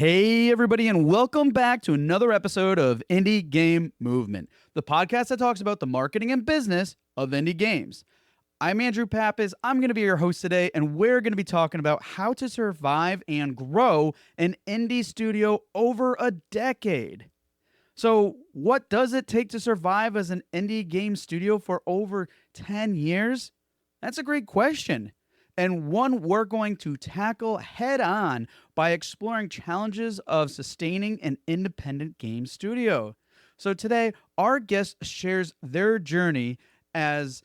Hey, everybody, and welcome back to another episode of Indie Game Movement, the podcast that talks about the marketing and business of indie games. I'm Andrew Pappas. I'm going to be your host today, and we're going to be talking about how to survive and grow an indie studio over a decade. So, what does it take to survive as an indie game studio for over 10 years? That's a great question, and one we're going to tackle head on by exploring challenges of sustaining an independent game studio. So, today, our guest shares their journey as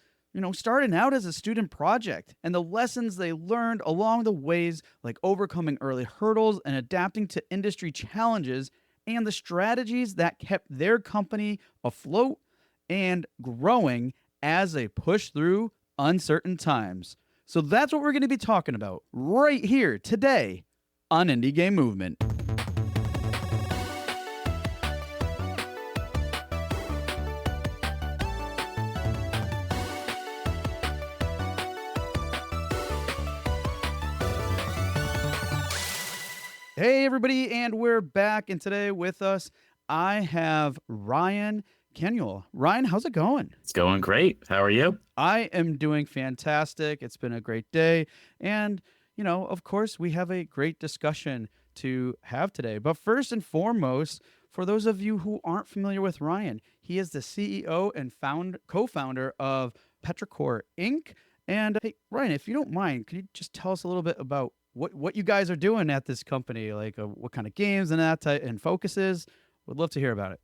starting out as a student project and the lessons they learned along the ways, like overcoming early hurdles and adapting to industry challenges, and the strategies that kept their company afloat and growing as they push through uncertain times. So that's what we're going to be talking about right here today on Indie Game Movement. Hey, everybody, and we're back. And today with us, I have Ryan Canuel. Ryan, how's it going? It's going great. How are you? I am doing fantastic. It's been a great day. And, of course, we have a great discussion to have today. But first and foremost, for those of you who aren't familiar with Ryan, he is the CEO and co-founder of Petrichor Inc. And hey, Ryan, if you don't mind, could you just tell us a little bit about what you guys are doing at this company, like what kind of games and that type and focuses? Would love to hear about it.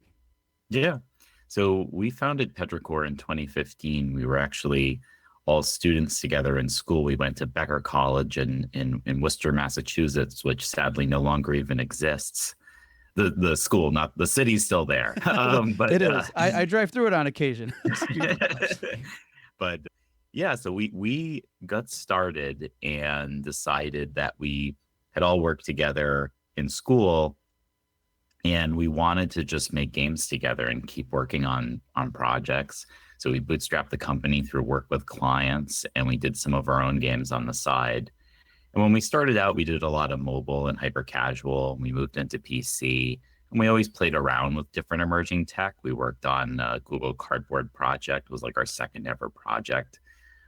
Yeah. So we founded Petrichor in 2015. We were actually all students together in school. We went to Becker College in Worcester, Massachusetts, which sadly no longer even exists. The school, not the city's still there. But it is. I drive through it on occasion. But yeah, so we got started and decided that we had all worked together in school and we wanted to just make games together and keep working on projects. So we bootstrapped the company through work with clients and we did some of our own games on the side. And when we started out, we did a lot of mobile and hyper casual. We moved into PC and we always played around with different emerging tech. We worked on Google Cardboard project, was like our second ever project.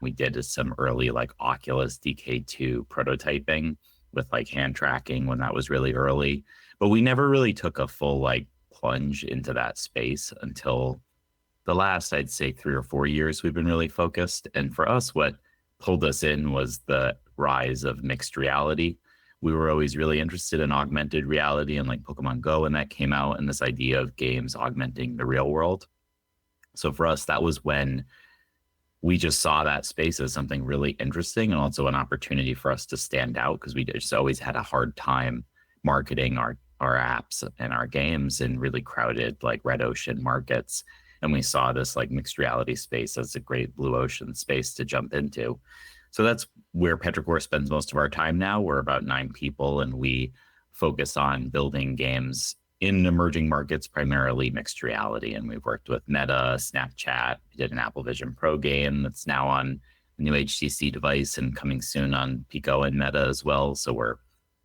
We did some early like Oculus DK2 prototyping with like hand tracking when that was really early. But we never really took a full like plunge into that space until the last, I'd say 3 or 4 years we've been really focused. And for us, what pulled us in was the rise of mixed reality. We were always really interested in augmented reality and like Pokemon Go when that came out and this idea of games augmenting the real world. So for us, that was when we just saw that space as something really interesting and also an opportunity for us to stand out because we just always had a hard time marketing our apps and our games in really crowded like red ocean markets. And we saw this like mixed reality space as a great blue ocean space to jump into. So that's where Petrichor spends most of our time now. We're about 9 people and we focus on building games in emerging markets, primarily mixed reality. And we've worked with Meta, Snapchat. We did an Apple Vision Pro game that's now on the new HTC device and coming soon on Pico and Meta as well. So we're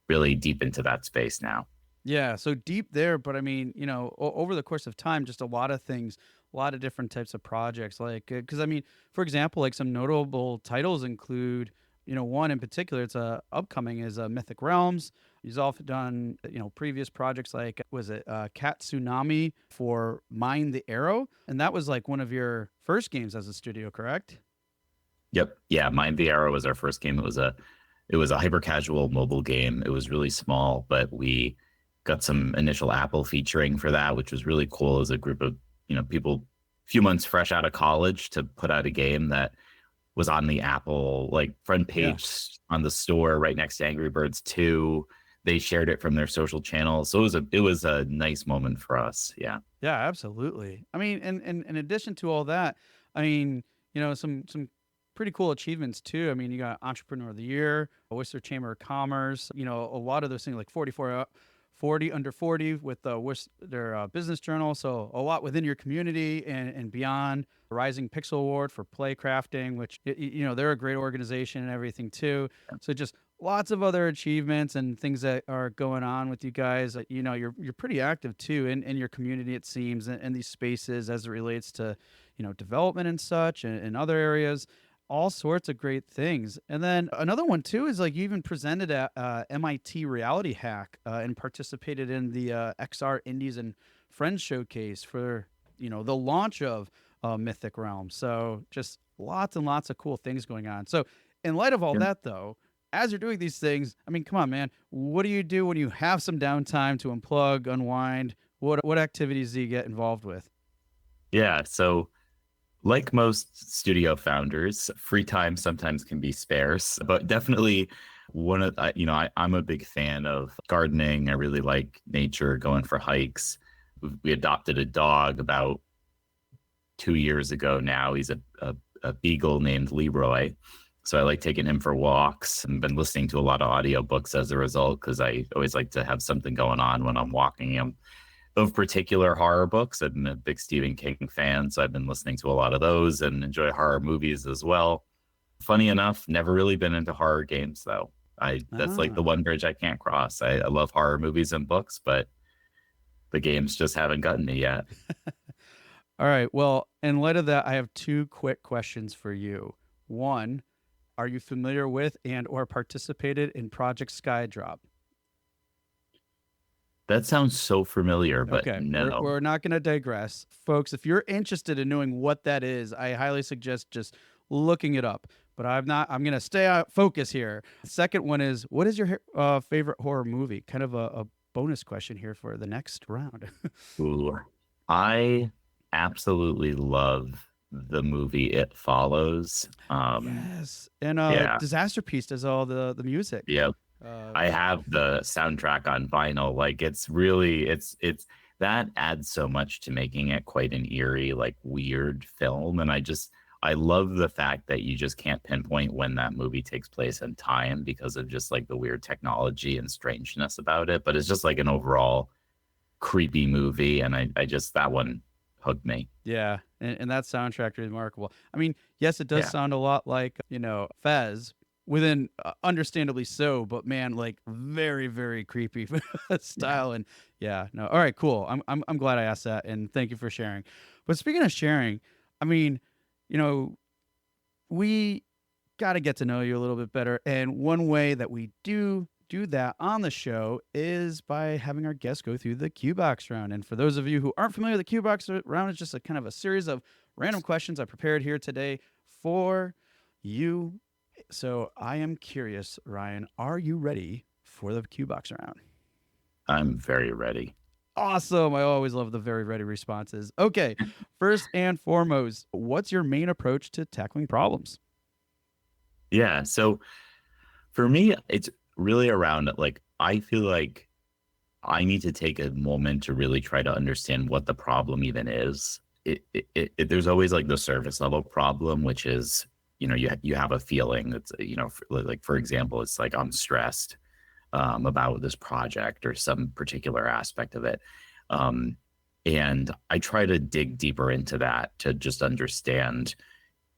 really deep into that space now. Yeah, so deep there. But I mean, over the course of time, just a lot of things, a lot of different types of projects. Like, because I mean, for example, like some notable titles include, one in particular, it's upcoming is Mythic Realms. He's also done, previous projects like, was it Cat Tsunami for Mind the Arrow? And that was like one of your first games as a studio, correct? Yep. Yeah. Mind the Arrow was our first game. It was a hyper casual mobile game. It was really small, but we got some initial Apple featuring for that, which was really cool as a group of, people a few months fresh out of college to put out a game that was on the Apple like front page on the store right next to Angry Birds 2. They shared it from their social channels. So it was a nice moment for us. Yeah. Yeah, absolutely. I mean, and in addition to all that, I mean, some pretty cool achievements too. I mean, you got Entrepreneur of the Year, Worcester Chamber of Commerce, a lot of those things like 40 under 40 with their business journal. So a lot within your community and beyond. Rising Pixel Award for play crafting, which they're a great organization and everything too. So just lots of other achievements and things that are going on with you guys. You're pretty active too in your community, it seems, in these spaces as it relates to development and such, and other areas. All sorts of great things. And then another one too is like you even presented at MIT Reality Hack and participated in the XR Indies and Friends showcase for the launch of Mythic Realm. So just lots and lots of cool things going on. So in light of all Yeah. that, though, as you're doing these things, I mean, come on, man, what do you do when you have some downtime to unplug, unwind? What activities do you get involved with? Yeah. So, like most studio founders, free time sometimes can be scarce, but definitely I'm a big fan of gardening. I really like nature, going for hikes. We adopted a dog about 2 years ago now. He's a beagle named Leroy. So I like taking him for walks and been listening to a lot of audiobooks as a result, because I always like to have something going on when I'm walking him. Of particular horror books, I'm a big Stephen King fan, so I've been listening to a lot of those and enjoy horror movies as well. Funny enough, never really been into horror games though. That's like the Ah. one bridge I can't cross. I love horror movies and books, but the games just haven't gotten me yet. All right. Well, in light of that, I have two quick questions for you. One, are you familiar with and or participated in Project Skydrop? That sounds so familiar, but Okay, no. we're not going to digress, folks. If you're interested in knowing what that is, I highly suggest just looking it up. But I'm not. I'm going to stay out focus here. The second one is, what is your favorite horror movie? Kind of a bonus question here for the next round. Ooh. I absolutely love the movie It Follows. Yes, and Yeah, Disaster Piece does all the music. yeah. Uh, I have the soundtrack on vinyl. Like it's really it's that adds so much to making it quite an eerie, like weird film. And I love the fact that you just can't pinpoint when that movie takes place in time because of just like the weird technology and strangeness about it. But it's just like an overall creepy movie. And I just that one hooked me. yeah, and that soundtrack is remarkable. I mean, yes, it does Yeah. sound a lot like Fez, within understandably so, but man, like very very creepy Yeah. style. And yeah, no, all right, cool. I'm glad I asked that, and thank you for sharing. But speaking of sharing, I mean, you know, we got to get to know you a little bit better. And one way that we do that on the show is by having our guests go through the Q Box round. And for those of you who aren't familiar, the Q Box round is just a kind of a series of random questions I prepared here today for you. So I am curious, Ryan, are you ready for the Q Box round? I'm very ready. Awesome. I always love the very ready responses. Okay. First and foremost, what's your main approach to tackling problems? Yeah. So for me, it's really around like I feel like I need to take a moment to really try to understand what the problem even is. There's always like the surface level problem, which is, you have a feeling that's, like, for example, it's like I'm stressed about this project or some particular aspect of it. Um, and I try to dig deeper into that to just understand,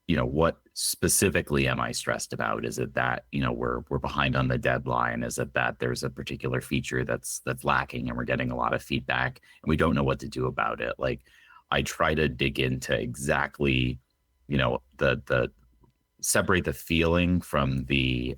what specifically am I stressed about? Is it that, we're behind on the deadline? Is it that there's a particular feature that's lacking and we're getting a lot of feedback and we don't know what to do about it? Like I try to dig into exactly, the separate the feeling from the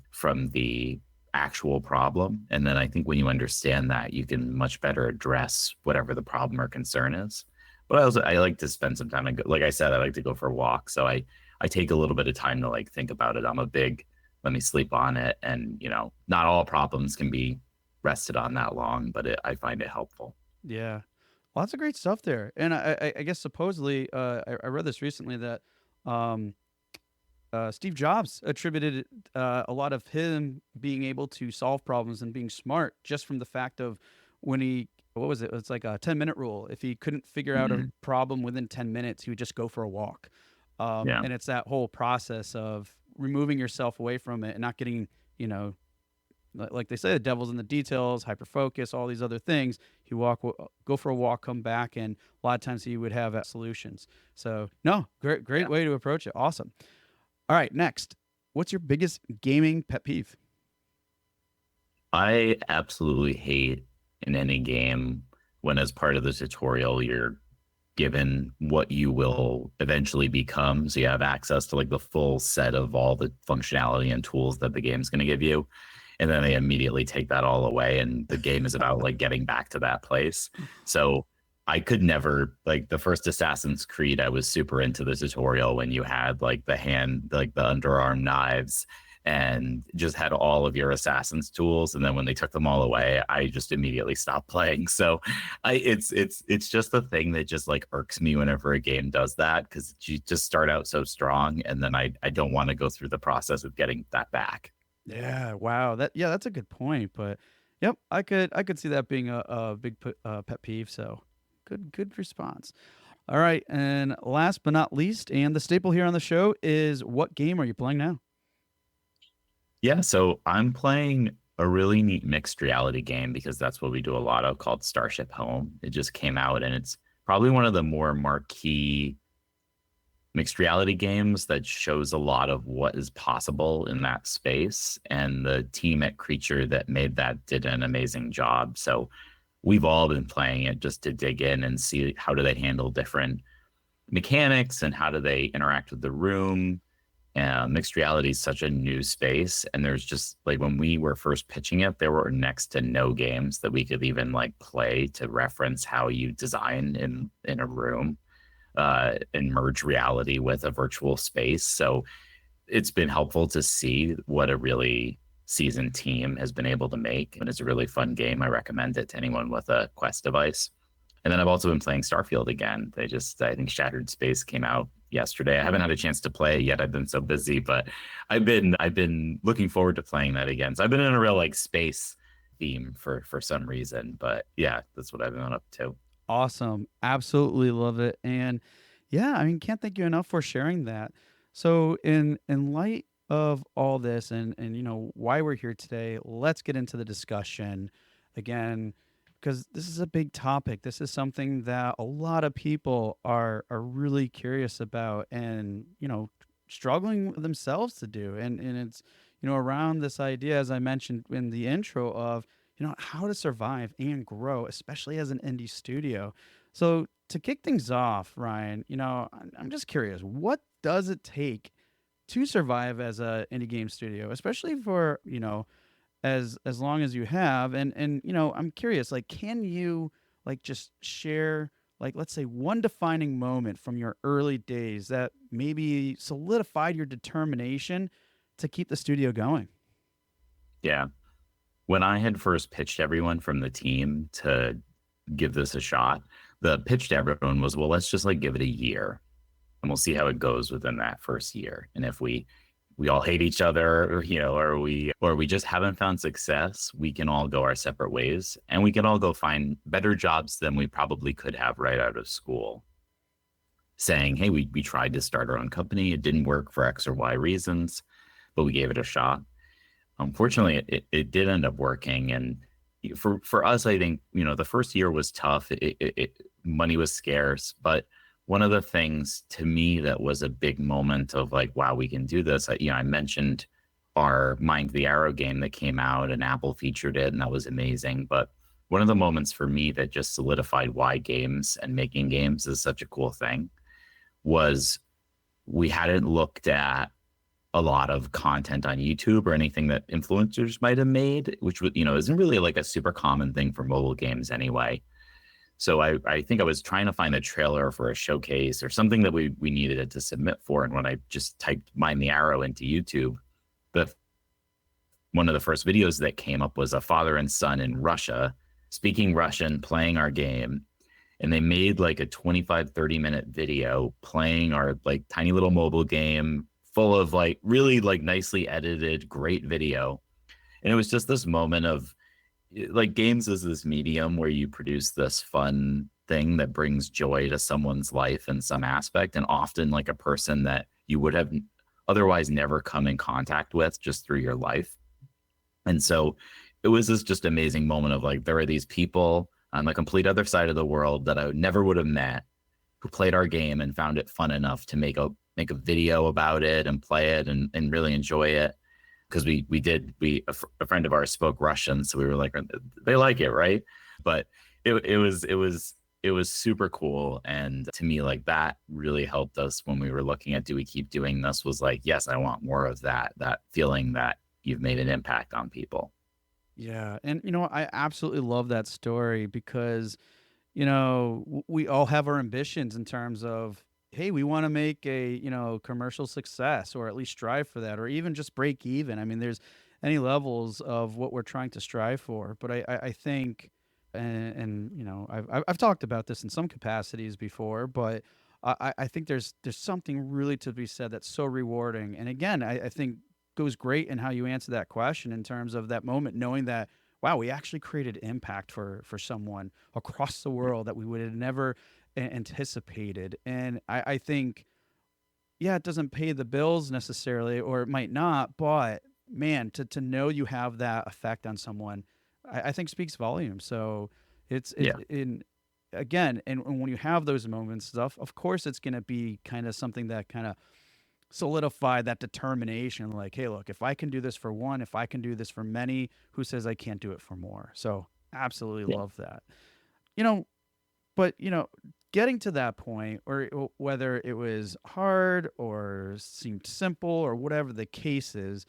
actual problem. And then I think when you understand that, you can much better address whatever the problem or concern is. But I like to spend some time, like I said, I like to go for a walk. So I take a little bit of time to like think about it. I'm a big let me sleep on it, and not all problems can be rested on that long, but I find it helpful. Yeah. Lots of great stuff there. And I guess supposedly, I read this recently that um, Steve Jobs attributed a lot of him being able to solve problems and being smart just from the fact of when what was it? It's like a 10-minute rule. If he couldn't figure out a Mhm. problem within 10 minutes, he would just go for a walk. Yeah. And it's that whole process of removing yourself away from it and not getting, you know, like they say, the devil's in the details, hyper focus, all these other things. You go for a walk, come back, and a lot of times he would have solutions. So no, great Yeah. way to approach it. Awesome. All right, next, what's your biggest gaming pet peeve? I absolutely hate in any game when, as part of the tutorial, you're given what you will eventually become. So you have access to like the full set of all the functionality and tools that the game's going to give you. And then they immediately take that all away. And the game is about like getting back to that place. So I could never, like the first Assassin's Creed, I was super into the tutorial when you had like like the underarm knives and just had all of your assassin's tools. And then when they took them all away, I just immediately stopped playing. So it's just a thing that just like irks me whenever a game does that, because you just start out so strong and then I don't want to go through the process of getting that back. Yeah, wow. That's a good point. But yep, I could see that being a big pet peeve. So good response. All right, and last but not least, and the staple here on the show is, what game are you playing now? Yeah, so I'm playing a really neat mixed reality game because that's what we do a lot of, called Starship Home. It just came out and it's probably one of the more marquee mixed reality games that shows a lot of what is possible in that space. And the team at Creature that made that did an amazing job. So we've all been playing it just to dig in and see how do they handle different mechanics and how do they interact with the room. Mixed reality is such a new space, and there's just like, when we were first pitching it, there were next to no games that we could even like play to reference how you design in a room and merge reality with a virtual space. So it's been helpful to see what a really seasoned team has been able to make, and it's a really fun game. I recommend it to anyone with a Quest device. And then I've also been playing Starfield again. I think Shattered Space came out yesterday. I haven't had a chance to play it yet. I've been so busy, but I've been looking forward to playing that again. So I've been in a real like space theme for some reason. But yeah, that's what I've been up to. Awesome. Absolutely love it. And yeah, I mean, can't thank you enough for sharing that. So in light of all this, and why we're here today, let's get into the discussion again, because this is a big topic. This is something that a lot of people are really curious about, and struggling with themselves to do. And it's around this idea, as I mentioned in the intro, of how to survive and grow, especially as an indie studio. So to kick things off, Ryan, I'm just curious, what does it take to survive as a indie game studio, especially for as long as you have? And I'm curious, like, can you like just share, like, let's say, one defining moment from your early days that maybe solidified your determination to keep the studio going? Yeah. When I had first pitched everyone from the team to give this a shot, the pitch to everyone was, well, let's just like give it a year and we'll see how it goes within that first year. And if we all hate each other, or we just haven't found success, we can all go our separate ways and we can all go find better jobs than we probably could have right out of school. Saying, hey, we tried to start our own company. It didn't work for X or Y reasons, but we gave it a shot. Unfortunately, it did end up working. And for us, I think, the first year was tough. Money was scarce. But one of the things to me that was a big moment of like, wow, we can do this. I mentioned our Mind the Arrow game that came out and Apple featured it, and that was amazing. But one of the moments for me that just solidified why games and making games is such a cool thing was, we hadn't looked at a lot of content on YouTube or anything that influencers might have made, which isn't really like a super common thing for mobile games anyway. So I think I was trying to find a trailer for a showcase or something that we needed it to submit for. And when I just typed Mind the Arrow into YouTube, one of the first videos that came up was a father and son in Russia speaking Russian, playing our game. And they made like a 25-30 minute video playing our like tiny little mobile game, full of like really like nicely edited, great video. And it was just this moment of like, games is this medium where you produce this fun thing that brings joy to someone's life in some aspect, and often like a person that you would have otherwise never come in contact with just through your life. And so it was this just amazing moment of like, there are these people on the complete other side of the world that I never would have met who played our game and found it fun enough to make a video about it and play it and really enjoy it. Because a friend of ours spoke Russian, so we were like, they like it, right? But it was super cool, and to me, like, that really helped us when we were looking at, do we keep doing this? Was like, yes, I want more of that feeling that you've made an impact on people. Yeah. And, I absolutely love that story because, we all have our ambitions in terms of, hey, we want to make a, commercial success or at least strive for that or even just break even. I mean, there's any levels of what we're trying to strive for. But I think, and, I've talked about this in some capacities before, but I think there's something really to be said that's so rewarding. And again, I think goes great in how you answer that question in terms of that moment, knowing that, wow, we actually created impact for someone across the world that we would have never anticipated. And I think, yeah, it doesn't pay the bills necessarily, or it might not, but man, to know you have that effect on someone, I think speaks volumes. So it's Yeah, in again, and when you have those moments, stuff, of course, it's going to be kind of something that kind of solidify that determination, like, hey, look, if I can do this for one, if I can do this for many, who says I can't do it for more? So absolutely yeah, love that. you know but getting to that point, or whether it was hard or seemed simple or whatever the case is,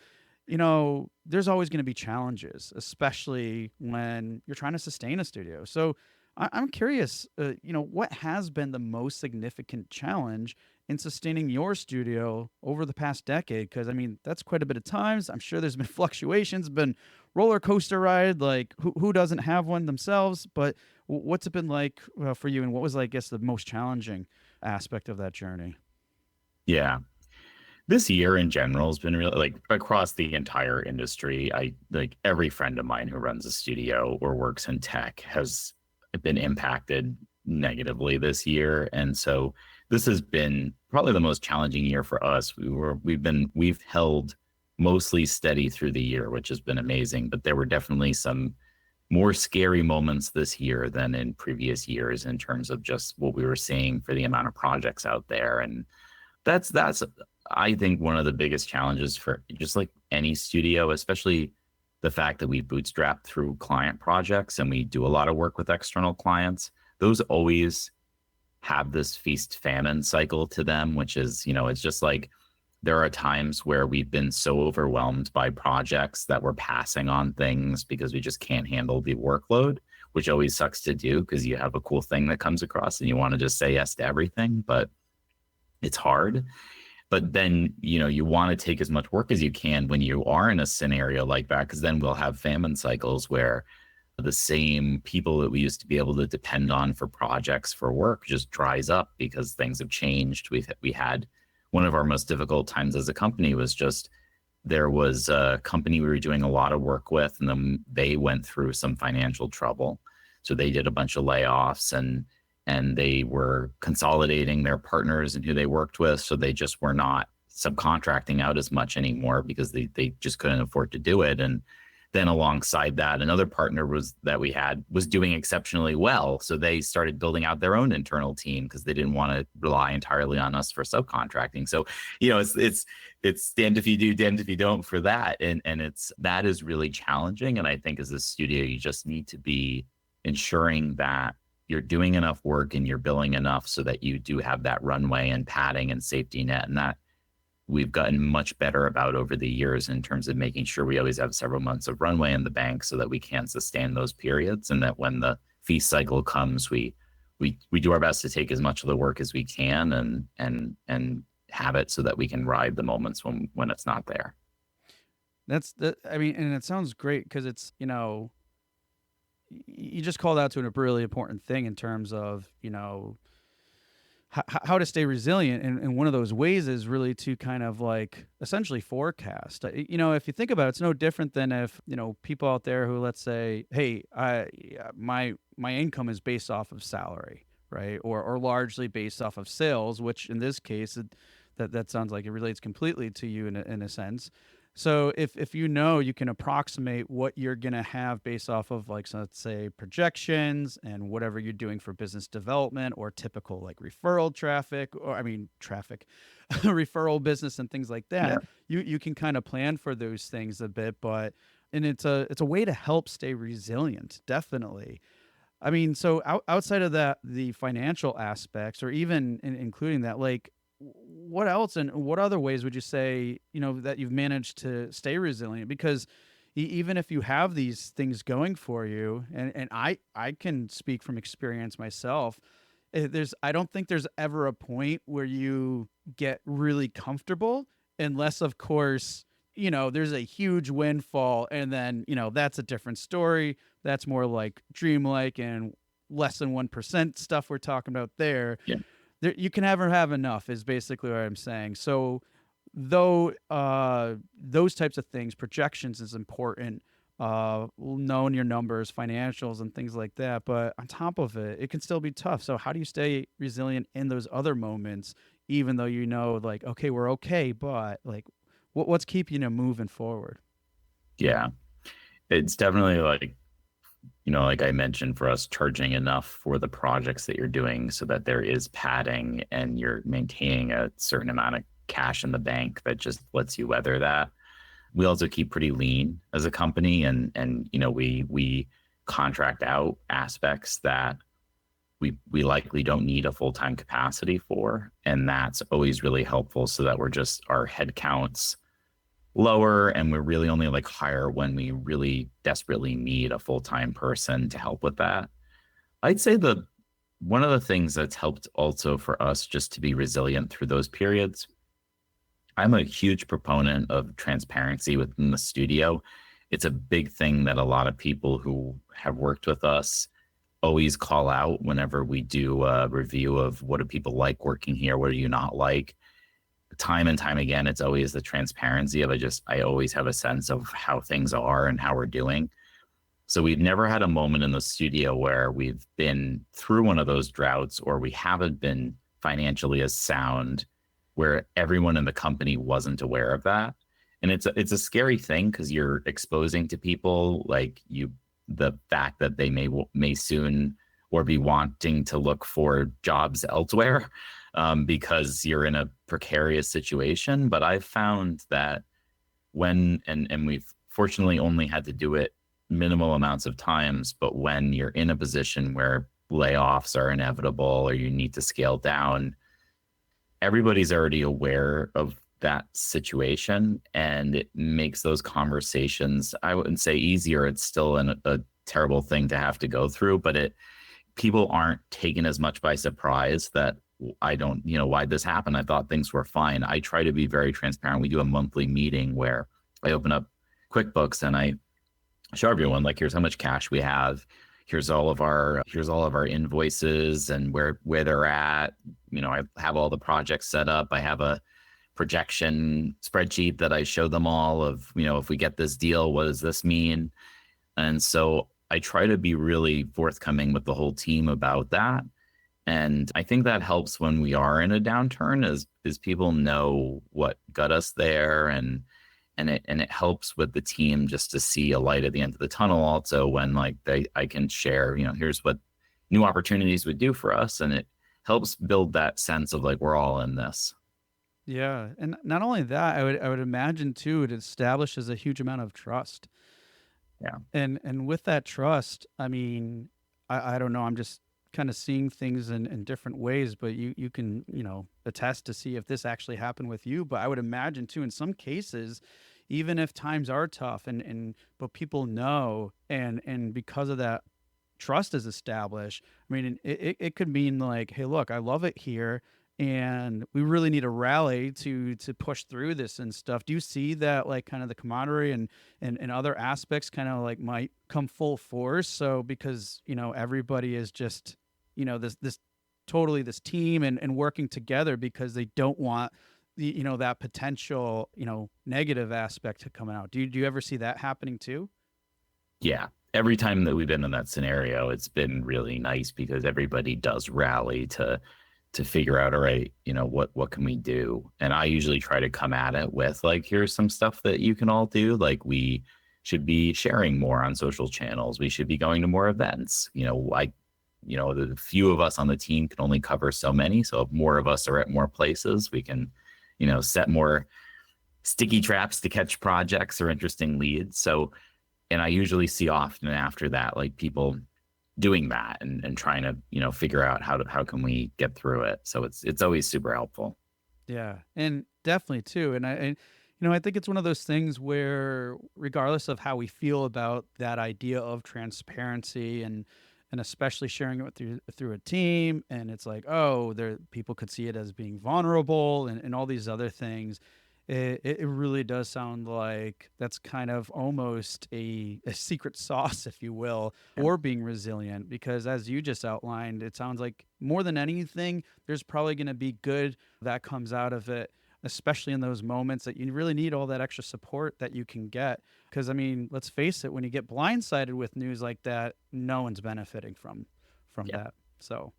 there's always going to be challenges, especially when you're trying to sustain a studio. So I'm curious, what has been the most significant challenge in sustaining your studio over the past decade? Because I mean, that's quite a bit of times. I'm sure there's been fluctuations, been roller coaster ride. Like who doesn't have one themselves? But what's it been like for you, and what was, I guess, the most challenging aspect of that journey? yeah. This year in general has been really, like, across the entire industry. I like every friend of mine who runs a studio or works in tech has been impacted negatively this year. And so this has been probably the most challenging year for us. We've held mostly steady through the year, which has been amazing. But there were definitely some more scary moments this year than in previous years in terms of just what we were seeing for the amount of projects out there. And that's I think one of the biggest challenges for just like any studio, especially the fact that we bootstrap through client projects and we do a lot of work with external clients. Those always have this feast famine cycle to them, which is, it's just like there are times where we've been so overwhelmed by projects that we're passing on things because we just can't handle the workload, which always sucks to do because you have a cool thing that comes across and you want to just say yes to everything, but it's hard. But then, you want to take as much work as you can when you are in a scenario like that, because then we'll have famine cycles where the same people that we used to be able to depend on for projects for work just dries up because things have changed. We had one of our most difficult times as a company was just there was a company we were doing a lot of work with, and then they went through some financial trouble. So they did a bunch of layoffs, and they were consolidating their partners and who they worked with. So they just were not subcontracting out as much anymore because they just couldn't afford to do it. And then alongside that, another partner was doing exceptionally well. So they started building out their own internal team because they didn't want to rely entirely on us for subcontracting. So, it's damned if you do, damned if you don't for that. And that is really challenging. And I think as a studio, you just need to be ensuring that you're doing enough work and you're billing enough so that you do have that runway and padding and safety net. And that we've gotten much better about over the years in terms of making sure we always have several months of runway in the bank so that we can sustain those periods. And that when the feast cycle comes, we do our best to take as much of the work as we can and have it so that we can ride the moments when it's not there. I mean, and it sounds great because it's, you just called out to a really important thing in terms of, how to stay resilient. And one of those ways is really to kind of like essentially forecast. If you think about it, it's no different than if, people out there who, let's say, hey, my income is based off of salary, right? Or largely based off of sales, which in this case, that sounds like it relates completely to you in a sense. So if you know, you can approximate what you're gonna have based off of like, so let's say projections and whatever you're doing for business development or typical like referral traffic, or I mean traffic, referral business and things like Yeah. that. You can kind of plan for those things a bit, but and it's a way to help stay resilient, definitely. I mean, so outside of that, the financial aspects, or even including that, like, what else and what other ways would you say, that you've managed to stay resilient? Because even if you have these things going for you, and I can speak from experience myself, I don't think there's ever a point where you get really comfortable, unless, of course, there's a huge windfall, and then that's a different story. That's more like dreamlike and less than 1% stuff we're talking about there. Yeah. You can never have enough is basically what I'm saying. So though those types of things, projections is important, knowing your numbers, financials and things like that, but on top of it, it can still be tough. So how do you stay resilient in those other moments, even though like, okay, we're okay, but like what's keeping you moving forward? Yeah. It's definitely like, like I mentioned, for us, charging enough for the projects that you're doing so that there is padding and you're maintaining a certain amount of cash in the bank that just lets you weather that. We also keep pretty lean as a company, and we contract out aspects that we likely don't need a full-time capacity for, and that's always really helpful, so that our head counts lower, and we're really only like hire when we really desperately need a full-time person to help with that. I'd say one of the things that's helped also for us just to be resilient through those periods, I'm a huge proponent of transparency within the studio. It's a big thing that a lot of people who have worked with us always call out whenever we do a review of what do people like working here, what do you not like. Time and time again, it's always the transparency of I always have a sense of how things are and how we're doing. So we've never had a moment in the studio where we've been through one of those droughts, or we haven't been financially as sound, where everyone in the company wasn't aware of that. And it's a scary thing, because you're exposing to people like the fact that they may soon or be wanting to look for jobs elsewhere, because you're in a precarious situation. But I've found that and we've fortunately only had to do it minimal amounts of times, but when you're in a position where layoffs are inevitable or you need to scale down, everybody's already aware of that situation, and it makes those conversations, I wouldn't say easier. It's still a terrible thing to have to go through, but people aren't taken as much by surprise that I don't, why this happened. I thought things were fine. I try to be very transparent. We do a monthly meeting where I open up QuickBooks and I show everyone, like, here's how much cash we have. Here's all of our invoices and where they're at. I have all the projects set up. I have a projection spreadsheet that I show them all of, if we get this deal, what does this mean? And so I try to be really forthcoming with the whole team about that. And I think that helps when we are in a downturn, is people know what got us there, and it helps with the team just to see a light at the end of the tunnel. Also, when I can share, here's what new opportunities would do for us, and it helps build that sense of like, we're all in this. Yeah, and not only that, I would imagine too, it establishes a huge amount of trust. Yeah. And with that trust, I mean, I don't know, I'm just kind of seeing things in different ways, but you can, attest to see if this actually happened with you. But I would imagine too, in some cases, even if times are tough but people know, and because of that, trust is established. I mean, it could mean like, hey, look, I love it here, and we really need a rally to push through this and stuff. Do you see that, like, kind of the camaraderie and other aspects kind of like might come full force? So because everybody is just this totally this team and working together, because they don't want that potential negative aspect to come out. Do you ever see that happening too? Yeah. Every time that we've been in that scenario, it's been really nice, because everybody does rally to to figure out, all right, what can we do? And I usually try to come at it with like, here's some stuff that you can all do. Like we should be sharing more on social channels. We should be going to more events. The few of us on the team can only cover so many. So if more of us are at more places, we can, set more sticky traps to catch projects or interesting leads. So, and I usually see often after that, like people doing that and trying to, figure out how can we get through it. So it's always super helpful. Yeah, and definitely too. I think it's one of those things where, regardless of how we feel about that idea of transparency and especially sharing it through a team, and it's like, oh, there people could see it as being vulnerable and all these other things. It really does sound like that's kind of almost a secret sauce, if you will, Yeah. or being resilient. Because as you just outlined, it sounds like more than anything, there's probably going to be good that comes out of it, especially in those moments that you really need all that extra support that you can get. Because, I mean, let's face it, when you get blindsided with news like that, no one's benefiting from Yeah. that. So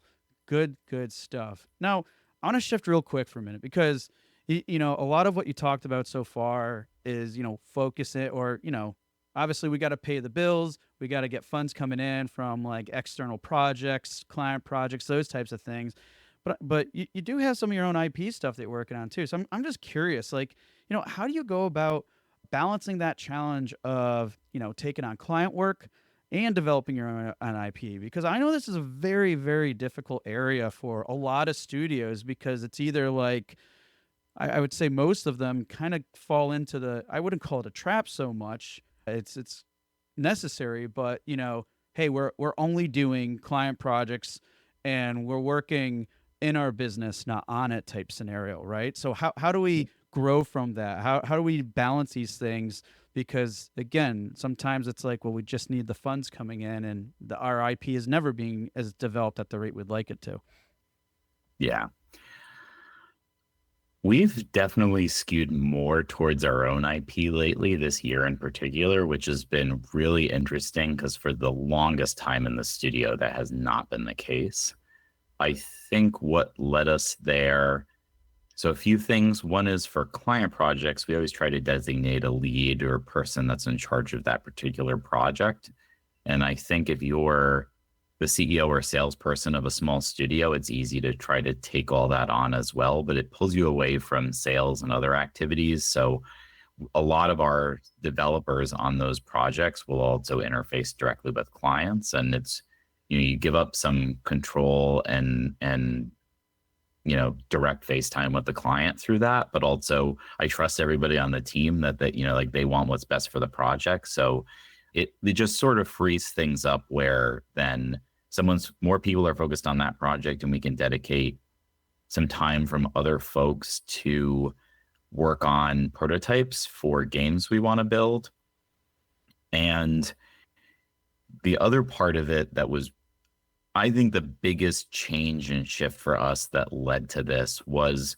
good stuff. Now, I want to shift real quick for a minute because a lot of what you talked about so far is, focus it or, obviously we got to pay the bills. We got to get funds coming in from like external projects, client projects, those types of things. But you do have some of your own IP stuff that you're working on too. So I'm just curious, like, how do you go about balancing that challenge of, taking on client work and developing your own IP? Because I know this is a very, very difficult area for a lot of studios because it's either like, I would say most of them kind of fall into I wouldn't call it a trap so much. It's necessary, but hey, we're only doing client projects and we're working in our business, not on it type scenario, right? So how do we grow from that? How do we balance these things? Because again, sometimes it's like, well, we just need the funds coming in and our IP is never being as developed at the rate we'd like it to. Yeah. We've definitely skewed more towards our own IP lately, this year in particular, which has been really interesting because for the longest time in the studio, that has not been the case. I think what led us there, so a few things. One is for client projects, we always try to designate a lead or a person that's in charge of that particular project. And I think if you're the CEO or salesperson of a small studio, it's easy to try to take all that on as well, but it pulls you away from sales and other activities. So a lot of our developers on those projects will also interface directly with clients, and it's, you give up some control and direct FaceTime with the client through that. But also I trust everybody on the team that like they want what's best for the project. So it just sort of frees things up where then more people are focused on that project, and we can dedicate some time from other folks to work on prototypes for games we want to build. And the other part of it that was, I think, the biggest change and shift for us that led to this was,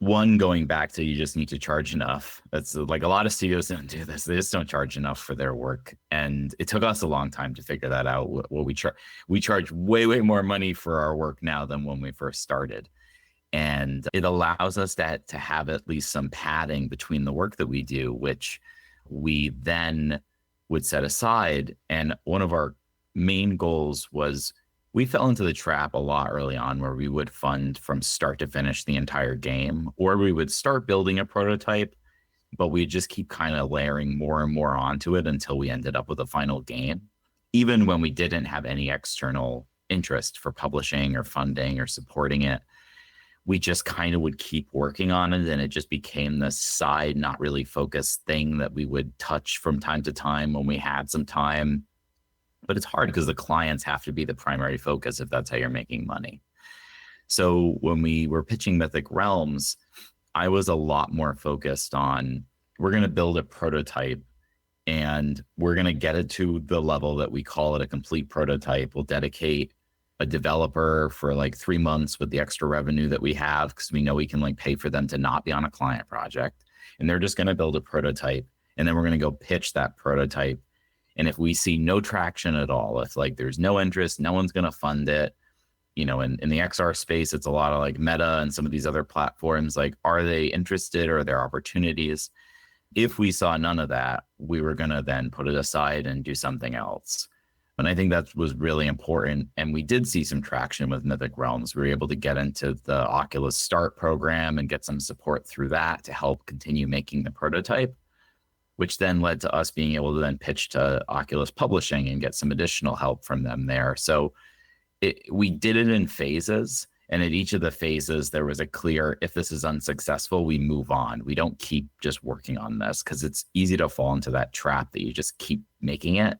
one, going back to you just need to charge enough. That's like a lot of studios don't do this. They just don't charge enough for their work. And it took us a long time to figure that out. What we charge way, way more money for our work now than when we first started. And it allows us to have at least some padding between the work that we do, which we then would set aside. And one of our main goals was, we fell into the trap a lot early on where we would fund from start to finish the entire game, or we would start building a prototype, but we'd just keep kind of layering more and more onto it until we ended up with a final game, even when we didn't have any external interest for publishing or funding or supporting it. We just kind of would keep working on it, and it just became this side, not really focused thing that we would touch from time to time when we had some time. But it's hard because the clients have to be the primary focus if that's how you're making money. So when we were pitching Mythic Realms, I was a lot more focused on, we're going to build a prototype and we're going to get it to the level that we call it a complete prototype. We'll dedicate a developer for like 3 months with the extra revenue that we have, because we know we can like pay for them to not be on a client project. And they're just going to build a prototype. And then we're going to go pitch that prototype. And if we see no traction at all, if like there's no interest, no one's going to fund it, in the XR space, it's a lot of like Meta and some of these other platforms. Like, are they interested, or are there opportunities? If we saw none of that, we were going to then put it aside and do something else. And I think that was really important. And we did see some traction with Mythic Realms. We were able to get into the Oculus Start program and get some support through that to help continue making the prototype, which then led to us being able to then pitch to Oculus Publishing and get some additional help from them there. So we did it in phases. And at each of the phases, there was a clear, if this is unsuccessful, we move on. We don't keep just working on this, because it's easy to fall into that trap that you just keep making it.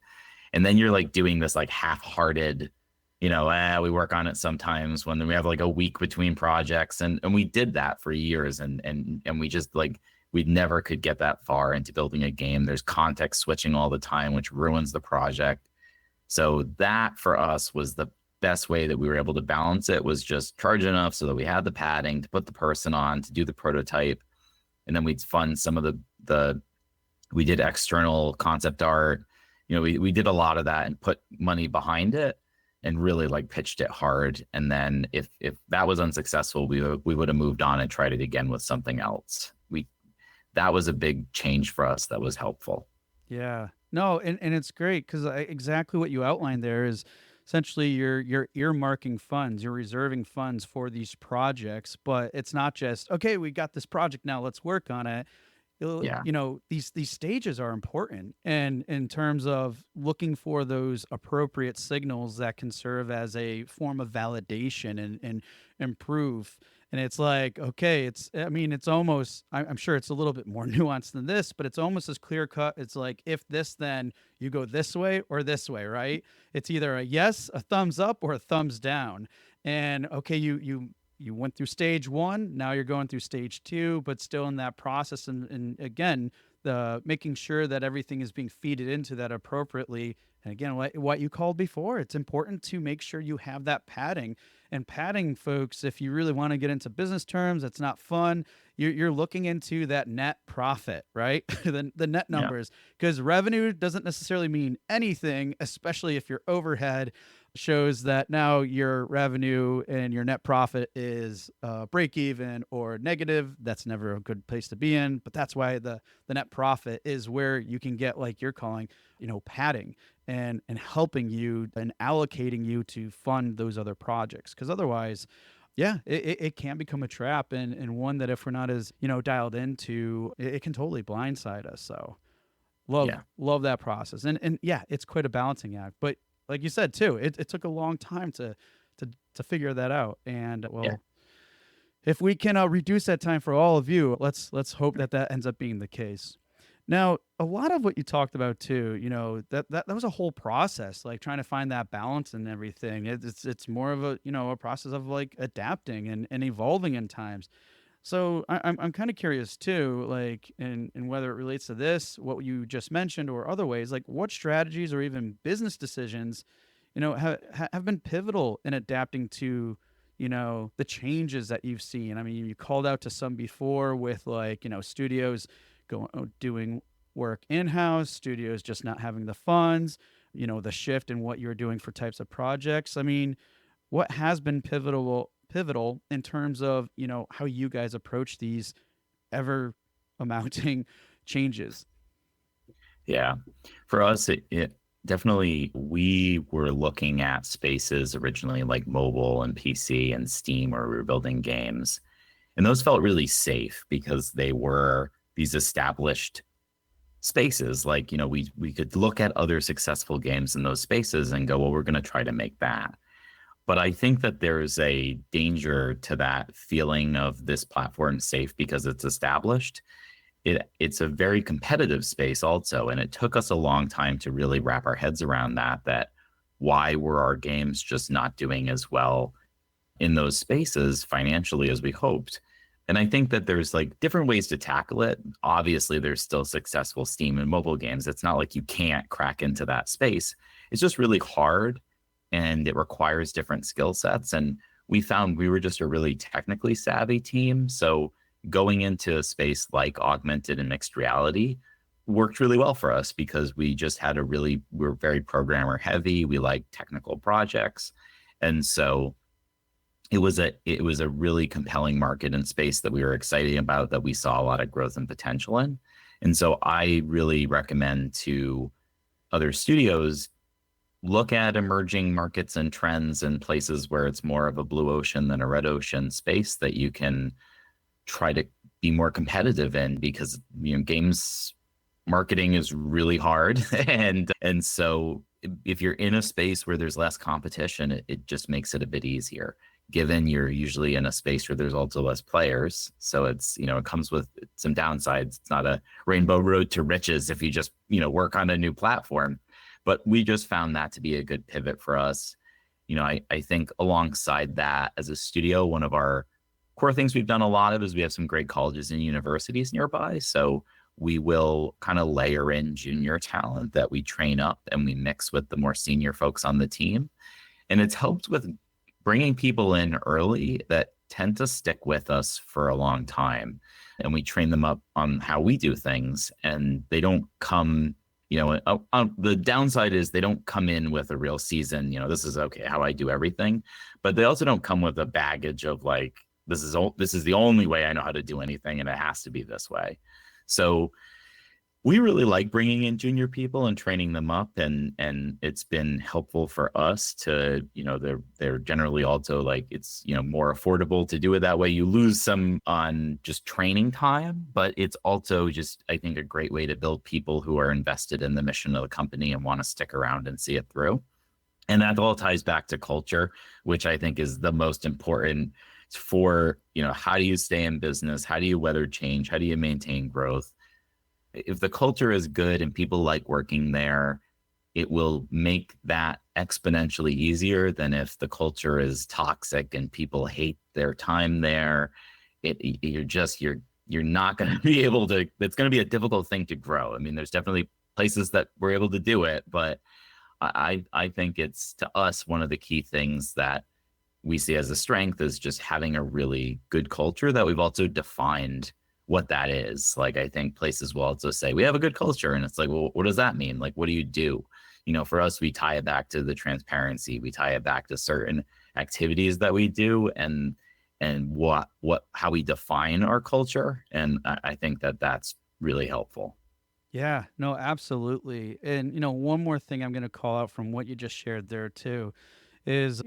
And then you're like doing this like half-hearted, we work on it sometimes when we have like a week between projects. And we did that for years. And we just like, we never could get that far into building a game. There's context switching all the time, which ruins the project. So that for us was the best way that we were able to balance it, was just charge enough so that we had the padding to put the person on to do the prototype. And then we'd fund some of we did external concept art. We did a lot of that and put money behind it and really like pitched it hard. And then if that was unsuccessful, we would have moved on and tried it again with something else. That was a big change for us. That was helpful. Yeah. No, and it's great, because exactly what you outlined there is essentially you're earmarking funds, you're reserving funds for these projects, but it's not just, okay, we got this project now, let's work on it. Yeah. These stages are important, and in terms of looking for those appropriate signals that can serve as a form of validation and improve. And it's like, okay, it's almost, I'm sure it's a little bit more nuanced than this, but it's almost as clear cut. It's like, if this, then you go this way or this way, right? It's either a yes, a thumbs up, or a thumbs down. And okay, you went through stage one, now you're going through stage two, but still in that process. And again, the making sure that everything is being feeded into that appropriately. And again, what you called before, it's important to make sure you have that padding. And padding, folks, if you really want to get into business terms, it's not fun. You're looking into that net profit, right? the net numbers, because revenue doesn't necessarily mean anything, especially if your overhead shows that now your revenue and your net profit is break even or negative. That's never a good place to be in. But that's why the net profit is where you can get, like you're calling, padding and helping you and allocating you to fund those other projects. Because otherwise, yeah, it can become a trap, and one that if we're not as dialed into, it can totally blindside us. So love that process, and yeah, it's quite a balancing act. But like you said too, it took a long time to figure that out. And if we can reduce that time for all of you, let's hope that ends up being the case. Now, a lot of what you talked about too, that was a whole process, like trying to find that balance and everything. It's more of a process of like adapting and evolving in times. So I'm kind of curious too, like, and whether it relates to this, what you just mentioned, or other ways, like what strategies or even business decisions, have been pivotal in adapting to, the changes that you've seen. I mean, you called out to some before with like, studios doing work in-house, studios just not having the funds, the shift in what you're doing for types of projects. I mean, what has been pivotal in terms of how you guys approach these ever amounting changes? Yeah, for us, it definitely, we were looking at spaces originally like mobile and PC and Steam, where we were building games, and those felt really safe because they were these established spaces. Like, we could look at other successful games in those spaces and go, well, we're going to try to make that. But I think that there's a danger to that feeling of this platform safe because it's established. It's a very competitive space also, and it took us a long time to really wrap our heads around that why were our games just not doing as well in those spaces financially as we hoped. And I think that there's like different ways to tackle it. Obviously, there's still successful Steam and mobile games. It's not like you can't crack into that space. It's just really hard, and it requires different skill sets. And we found we were just a really technically savvy team. So going into a space like augmented and mixed reality worked really well for us because we just had we're very programmer heavy. We like technical projects. And so it was a really compelling market and space that we were excited about, that we saw a lot of growth and potential in. And so I really recommend to other studios, look at emerging markets and trends and places where it's more of a blue ocean than a red ocean space that you can try to be more competitive in, because games marketing is really hard. And so if you're in a space where there's less competition, it just makes it a bit easier, given you're usually in a space where there's also less players. So it's, it comes with some downsides. It's not a rainbow road to riches if you just, work on a new platform. But we just found that to be a good pivot for us. I think alongside that, as a studio, one of our core things we've done a lot of is we have some great colleges and universities nearby. So we will kind of layer in junior talent that we train up and we mix with the more senior folks on the team. And it's helped with bringing people in early that tend to stick with us for a long time. And we train them up on how we do things, and they don't come, the downside is they don't come in with a real season, this is okay, how I do everything. But they also don't come with a baggage of like, this is the only way I know how to do anything, and it has to be this way. So we really like bringing in junior people and training them up, and it's been helpful for us to, they're generally also like, it's, more affordable to do it that way. You lose some on just training time, but it's also just, I think, a great way to build people who are invested in the mission of the company and want to stick around and see it through. And that all ties back to culture, which I think is the most important for, how do you stay in business? How do you weather change? How do you maintain growth? If the culture is good and people like working there, it will make that exponentially easier than if the culture is toxic and people hate their time there. You're not going to be able to, it's going to be a difficult thing to grow. I mean, there's definitely places that we're able to do it, but I think it's, to us, one of the key things that we see as a strength is just having a really good culture that we've also defined what that is. Like, I think places will also say we have a good culture, and it's like, well, what does that mean? Like, what do you do? For us, we tie it back to the transparency. We tie it back to certain activities that we do, and how we define our culture. And I think that that's really helpful. Yeah, no, absolutely. And, one more thing I'm going to call out from what you just shared there too is,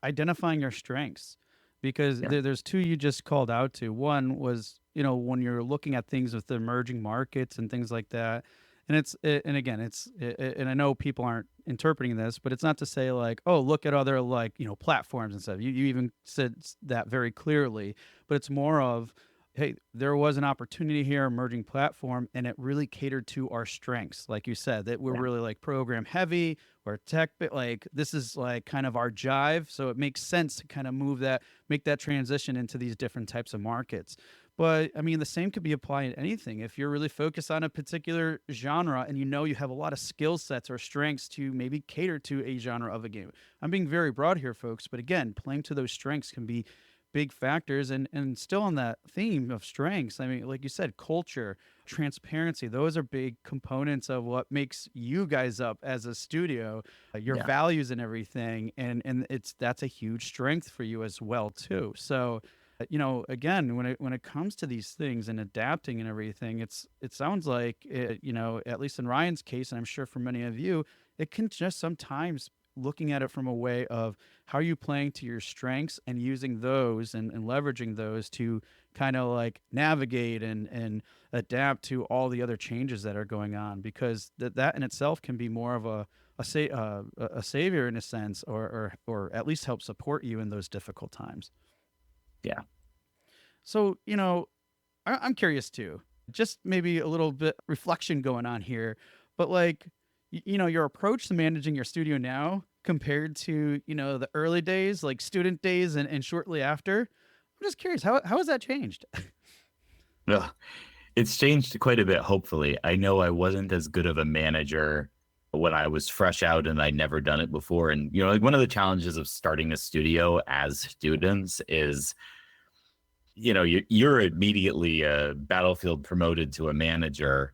identifying your strengths, because Yeah. there's two you just called out to. One was, when you're looking at things with the emerging markets and things like that. And again, and I know people aren't interpreting this, but it's not to say like, oh, look at other like, platforms and stuff. You even said that very clearly, but it's more of, hey, there was an opportunity here, emerging platform, and it really catered to our strengths. Like you said, that we're Yeah. really like program heavy or tech, but like this is like kind of our jive. So it makes sense to kind of make that transition into these different types of markets. But I mean, the same could be applied to anything. If you're really focused on a particular genre and you have a lot of skill sets or strengths to maybe cater to a genre of a game. I'm being very broad here, folks, but again, playing to those strengths can be big factors. And still on that theme of strengths, I mean, like you said, culture, transparency, those are big components of what makes you guys up as a studio, your Yeah. values and everything. And that's a huge strength for you as well too. So again, when it comes to these things and adapting and everything, it sounds like at least in Ryan's case, and I'm sure for many of you, it can just sometimes looking at it from a way of how are you playing to your strengths and using those and leveraging those to kind of like navigate and adapt to all the other changes that are going on, because that in itself can be more of a savior in a sense, or at least help support you in those difficult times. Yeah. So, I'm curious too, just maybe a little bit reflection going on here, but like, your approach to managing your studio now compared to, the early days, like student days and shortly after. I'm just curious, how has that changed? Ugh. It's changed quite a bit, hopefully. I know I wasn't as good of a manager when I was fresh out and I'd never done it before. And, like one of the challenges of starting a studio as students is, you're immediately a battlefield promoted to a manager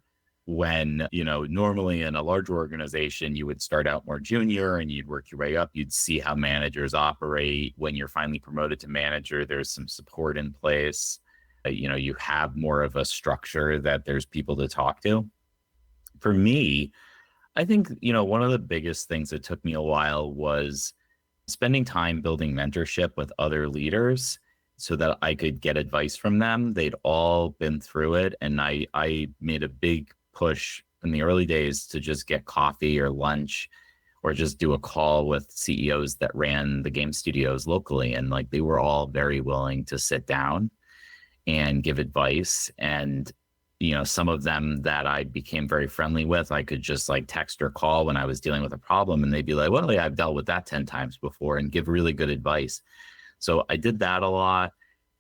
when, normally in a large organization, you would start out more junior and you'd work your way up. You'd see how managers operate. When you're finally promoted to manager, there's some support in place. You have more of a structure that there's people to talk to. For me, I think, one of the biggest things that took me a while was spending time building mentorship with other leaders so that I could get advice from them. They'd all been through it. And I made a big push in the early days to just get coffee or lunch or just do a call with CEOs that ran the game studios locally. And like, they were all very willing to sit down and give advice. And, some of them that I became very friendly with, I could just like text or call when I was dealing with a problem. And they'd be like, well, yeah, I've dealt with that 10 times before, and give really good advice. So I did that a lot.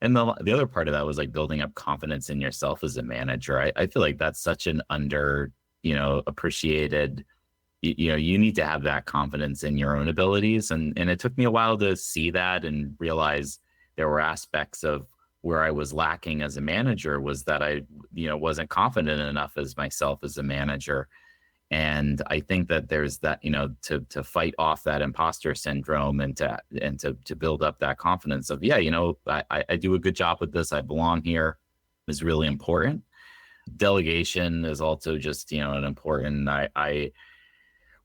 And the other part of that was like building up confidence in yourself as a manager. I feel like that's such an appreciated, you need to have that confidence in your own abilities. And it took me a while to see that and realize there were aspects of where I was lacking as a manager, was that I, wasn't confident enough as myself as a manager. And I think that there's that, to fight off that imposter syndrome and to build up that confidence of, I do a good job with this. I belong here, is really important. Delegation is also just, an important, I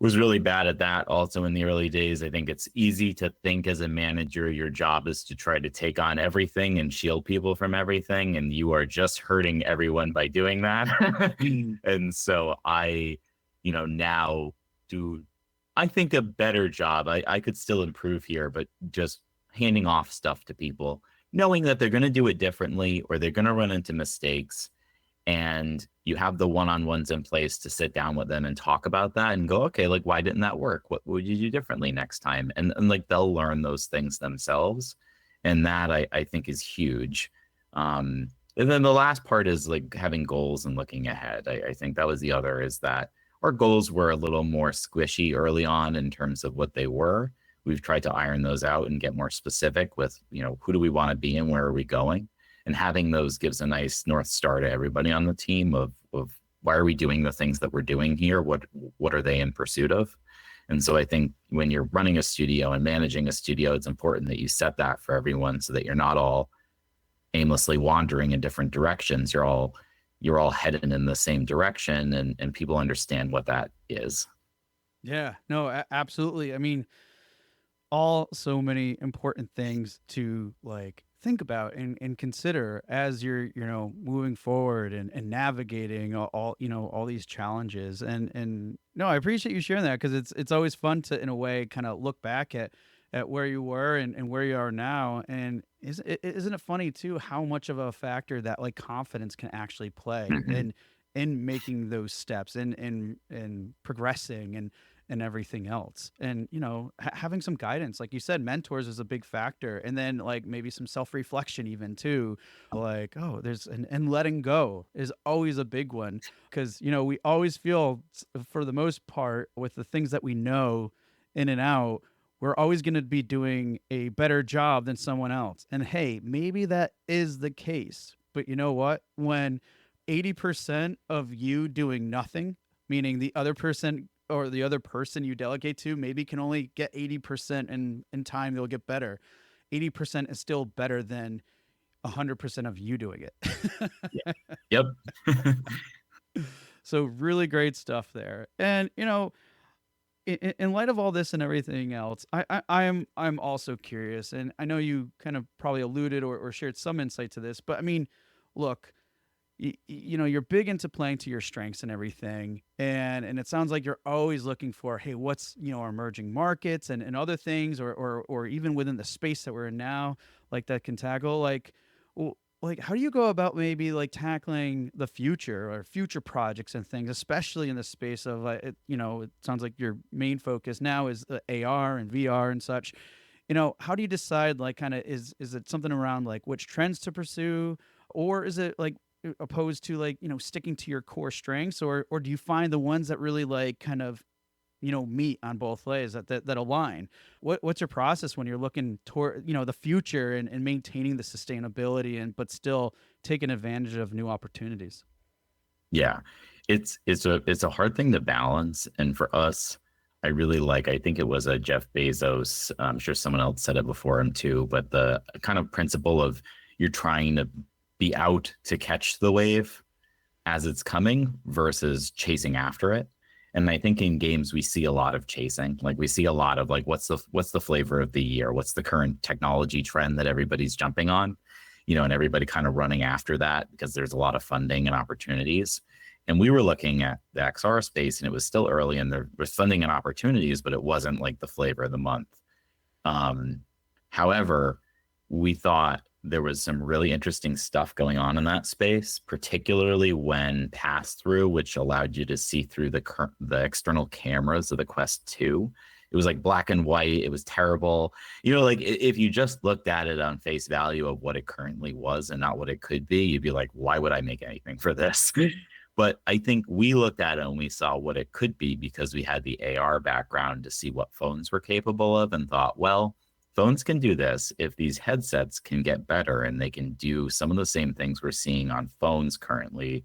was really bad at that also in the early days. I think it's easy to think as a manager, your job is to try to take on everything and shield people from everything. And you are just hurting everyone by doing that. And so I, now do, I think, a better job. I could still improve here, but just handing off stuff to people, knowing that they're going to do it differently or they're going to run into mistakes. And you have the one-on-ones in place to sit down with them and talk about that and go, okay, like, why didn't that work? What would you do differently next time? And like, they'll learn those things themselves. And that I think is huge. And then the last part is like having goals and looking ahead. I think that was the other, is that our goals were a little more squishy early on in terms of what they were. We've tried to iron those out and get more specific with, who do we want to be and where are we going? And having those gives a nice North Star to everybody on the team of why are we doing the things that we're doing here? What are they in pursuit of? And so I think when you're running a studio and managing a studio, it's important that you set that for everyone so that you're not all aimlessly wandering in different directions. You're all headed in the same direction, and people understand what that is. Yeah, no, absolutely. I mean, all so many important things to like think about and consider as you're moving forward and navigating all these challenges. And no, I appreciate you sharing that, because it's always fun to, in a way, kind of look back at where you were and where you are now. And isn't it funny too how much of a factor that like confidence can actually play in making those steps and progressing and everything else. And having some guidance, like you said, mentors is a big factor. And then like maybe some self-reflection even too, like, oh, there's and letting go is always a big one, because we always feel, for the most part, with the things that we know in and out, we're always going to be doing a better job than someone else. And hey, maybe that is the case, but you know what, when 80% of you doing nothing, meaning the other person or the other person you delegate to maybe can only get 80%, and in time they'll get better. 80% is still better than 100% of you doing it. Yep. So really great stuff there. And in light of all this and everything else, I'm also curious, and I know you kind of probably alluded or shared some insight to this, but I mean, look, you're big into playing to your strengths and everything, and it sounds like you're always looking for, hey, what's our emerging markets and other things, or even within the space that we're in now, like that can tackle like how do you go about maybe like tackling the future or future projects and things, especially in the space of it sounds like your main focus now is AR and VR and such. How do you decide, like, kind of, is it something around like which trends to pursue, or is it like opposed to like sticking to your core strengths, or do you find the ones that really like kind of meet on both ways that align? What's your process when you're looking toward the future and maintaining the sustainability, and but still taking advantage of new opportunities? Yeah, It's a hard thing to balance, and for us, I really like. I think it was a Jeff Bezos. I'm sure someone else said it before him too, but the kind of principle of you're trying to be out to catch the wave as it's coming versus chasing after it. And I think in games we see a lot of chasing. Like we see a lot of like what's the flavor of the year? What's the current technology trend that everybody's jumping on? And everybody kind of running after that because there's a lot of funding and opportunities. And we were looking at the XR space and it was still early and there was funding and opportunities, but it wasn't like the flavor of the month. Um, However, we thought there was some really interesting stuff going on in that space, particularly when pass through, which allowed you to see through the external cameras of the Quest 2. It was like black and white. It was terrible. Like if you just looked at it on face value of what it currently was and not what it could be, you'd be like, why would I make anything for this? But I think we looked at it and we saw what it could be because we had the AR background to see what phones were capable of and thought, well, phones can do this. If these headsets can get better and they can do some of the same things we're seeing on phones currently,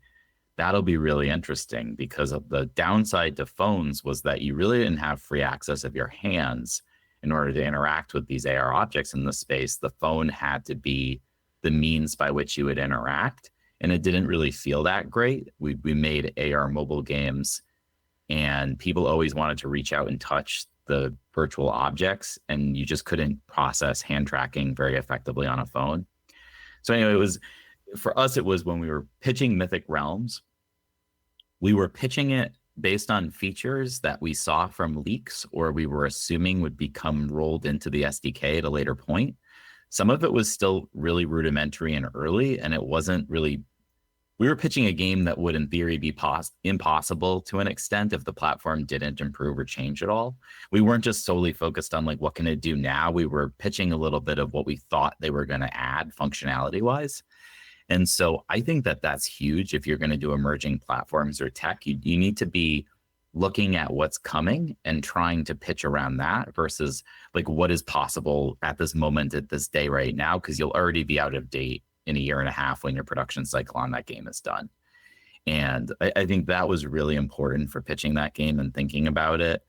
that'll be really interesting because of the downside to phones was that you really didn't have free access of your hands in order to interact with these AR objects in the space. The phone had to be the means by which you would interact, and it didn't really feel that great. We made AR mobile games, and people always wanted to reach out and touch the virtual objects, and you just couldn't process hand tracking very effectively on a phone. So anyway, for us, it was when we were pitching Mythic Realms, we were pitching it based on features that we saw from leaks or we were assuming would become rolled into the SDK at a later point. Some of it was still really rudimentary and early, and it wasn't really. We were pitching a game that would, in theory, be impossible to an extent if the platform didn't improve or change at all. We weren't just solely focused on like what can it do now. We were pitching a little bit of what we thought they were going to add functionality-wise. And so I think that that's huge. If you're going to do emerging platforms or tech, you need to be looking at what's coming and trying to pitch around that versus like what is possible at this moment, at this day right now, because you'll already be out of date in a year and a half when your production cycle on that game is done. And I think that was really important for pitching that game and thinking about it.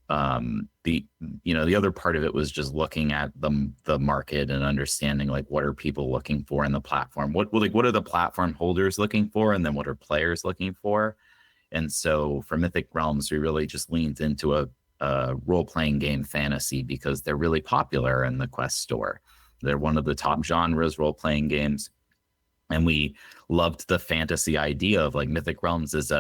The other part of it was just looking at the market and understanding like what are people looking for in the platform, what are the platform holders looking for, and then what are players looking for. And so for Mythic Realms, we really just leaned into a role-playing game fantasy because they're really popular in the Quest store. They're one of the top genres, role-playing games. And we loved the fantasy idea of like Mythic Realms is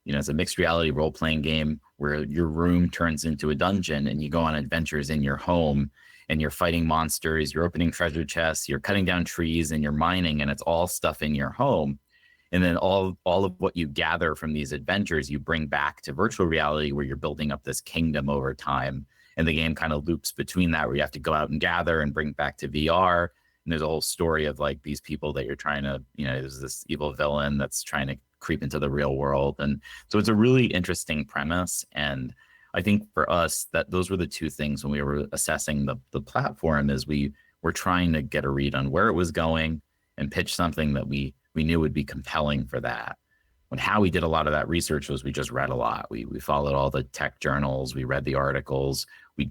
it's a mixed reality role-playing game where your room turns into a dungeon and you go on adventures in your home and you're fighting monsters, you're opening treasure chests, you're cutting down trees and you're mining, and it's all stuff in your home. And then all of what you gather from these adventures, you bring back to virtual reality where you're building up this kingdom over time. And the game kind of loops between that where you have to go out and gather and bring back to VR. And there's a whole story of like these people that you're trying to, there's this evil villain that's trying to creep into the real world. And so it's a really interesting premise. And I think for us that those were the two things when we were assessing the platform is we were trying to get a read on where it was going and pitch something that we knew would be compelling for that. And how we did a lot of that research was we just read a lot. We followed all the tech journals. We read the articles. We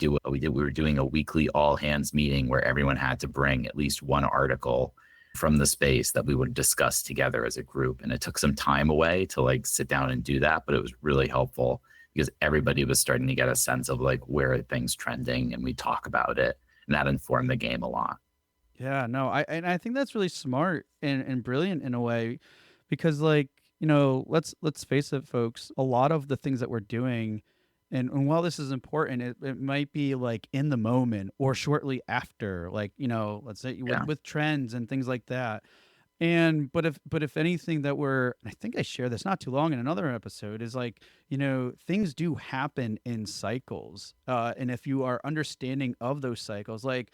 were doing a weekly all hands meeting where everyone had to bring at least one article from the space that we would discuss together as a group. And it took some time away to like sit down and do that, but it was really helpful because everybody was starting to get a sense of like where are things trending, and we talk about it, and that informed the game a lot. Yeah, no, I think that's really smart and brilliant in a way, because like, let's face it, folks, a lot of the things that we're doing, and while this is important, it might be like in the moment or shortly after, like, let's say Yeah. with trends and things like that. And but if anything that I think I shared this not too long in another episode, is like, things do happen in cycles. And if you are understanding of those cycles, like,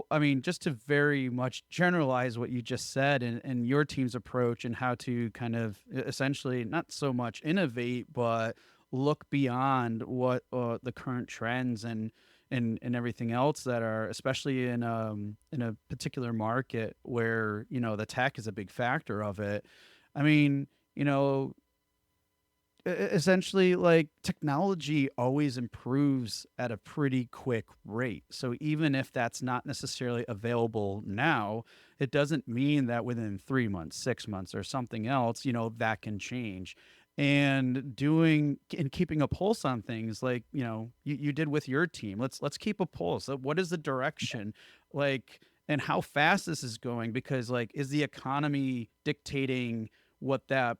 I mean, just to very much generalize what you just said, and your team's approach and how to kind of essentially not so much innovate, but look beyond what the current trends and everything else that are, especially in a particular market where the tech is a big factor of it. I mean, essentially, like, technology always improves at a pretty quick rate. So even if that's not necessarily available now, it doesn't mean that within 3 months, 6 months, or something else, that can change. And doing and keeping a pulse on things like, you did with your team. Let's keep a pulse. What is the direction? Like, and how fast this is going, because, like, is the economy dictating what that